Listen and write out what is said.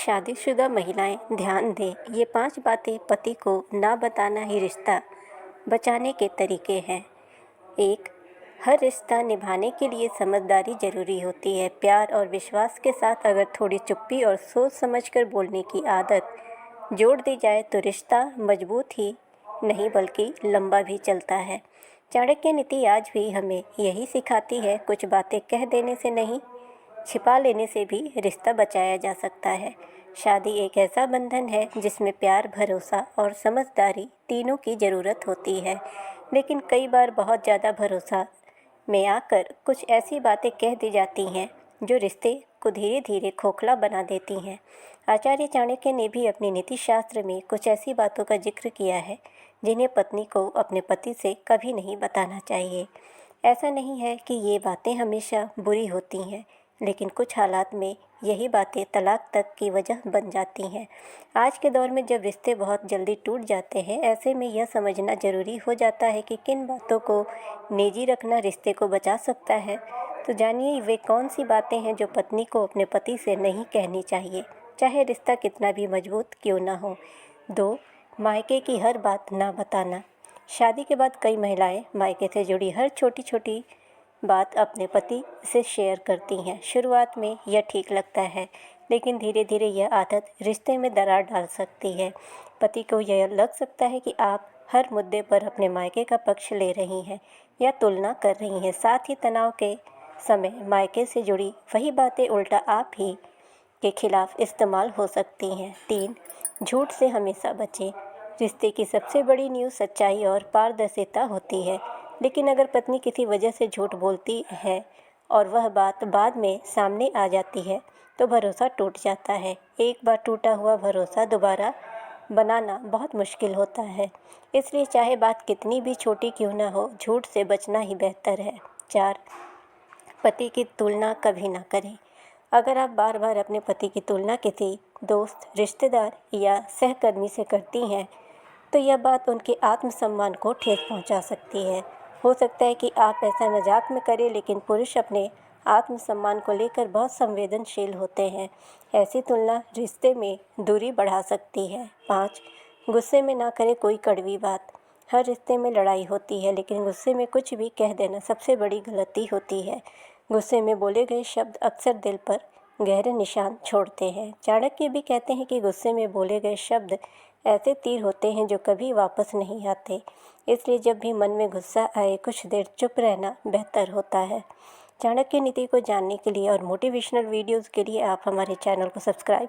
शादीशुदा महिलाएं ध्यान दें, ये 5 बातें पति को ना बताना ही रिश्ता बचाने के तरीके हैं। 1. हर रिश्ता निभाने के लिए समझदारी ज़रूरी होती है। प्यार और विश्वास के साथ अगर थोड़ी चुप्पी और सोच समझकर बोलने की आदत जोड़ दी जाए तो रिश्ता मजबूत ही नहीं बल्कि लंबा भी चलता है। चाणक्य नीति आज भी हमें यही सिखाती है, कुछ बातें कह देने से नहीं, छिपा लेने से भी रिश्ता बचाया जा सकता है। शादी एक ऐसा बंधन है जिसमें प्यार, भरोसा और समझदारी तीनों की ज़रूरत होती है, लेकिन कई बार बहुत ज़्यादा भरोसा में आकर कुछ ऐसी बातें कह दी जाती हैं जो रिश्ते को धीरे धीरे खोखला बना देती हैं। आचार्य चाणक्य ने भी अपने नीति शास्त्र में कुछ ऐसी बातों का जिक्र किया है जिन्हें पत्नी को अपने पति से कभी नहीं बताना चाहिए। ऐसा नहीं है कि ये बातें हमेशा बुरी होती हैं, लेकिन कुछ हालात में यही बातें तलाक तक की वजह बन जाती हैं। आज के दौर में जब रिश्ते बहुत जल्दी टूट जाते हैं, ऐसे में यह समझना ज़रूरी हो जाता है कि किन बातों को निजी रखना रिश्ते को बचा सकता है। तो जानिए वे कौन सी बातें हैं जो पत्नी को अपने पति से नहीं कहनी चाहिए, चाहे रिश्ता कितना भी मजबूत क्यों ना हो। 2. मायके की हर बात ना बताना। शादी के बाद कई महिलाएं मायके से जुड़ी हर छोटी छोटी बात अपने पति से शेयर करती हैं। शुरुआत में यह ठीक लगता है, लेकिन धीरे धीरे यह आदत रिश्ते में दरार डाल सकती है। पति को यह लग सकता है कि आप हर मुद्दे पर अपने मायके का पक्ष ले रही हैं या तुलना कर रही हैं। साथ ही तनाव के समय मायके से जुड़ी वही बातें उल्टा आप ही के खिलाफ इस्तेमाल हो सकती हैं। 3. झूठ से हमेशा बचें। रिश्ते की सबसे बड़ी नींव सच्चाई और पारदर्शिता होती है, लेकिन अगर पत्नी किसी वजह से झूठ बोलती है और वह बात बाद में सामने आ जाती है तो भरोसा टूट जाता है। एक बार टूटा हुआ भरोसा दोबारा बनाना बहुत मुश्किल होता है, इसलिए चाहे बात कितनी भी छोटी क्यों ना हो, झूठ से बचना ही बेहतर है। 4. पति की तुलना कभी ना करें। अगर आप बार बार अपने पति की तुलना किसी दोस्त, रिश्तेदार या सहकर्मी से करती हैं तो यह बात उनके आत्मसम्मान को ठेस पहुंचा सकती है। हो सकता है कि आप ऐसा मजाक में करें, लेकिन पुरुष अपने आत्मसम्मान को लेकर बहुत संवेदनशील होते हैं। ऐसी तुलना रिश्ते में दूरी बढ़ा सकती है। 5. गुस्से में ना करें कोई कड़वी बात। हर रिश्ते में लड़ाई होती है, लेकिन गुस्से में कुछ भी कह देना सबसे बड़ी गलती होती है। गुस्से में बोले गए शब्द अक्सर दिल पर गहरे निशान छोड़ते हैं। चाणक्य भी कहते हैं कि गुस्से में बोले गए शब्द ऐसे तीर होते हैं जो कभी वापस नहीं आते। इसलिए जब भी मन में गुस्सा आए, कुछ देर चुप रहना बेहतर होता है। चाणक्य नीति को जानने के लिए और मोटिवेशनल वीडियोज़ के लिए आप हमारे चैनल को सब्सक्राइब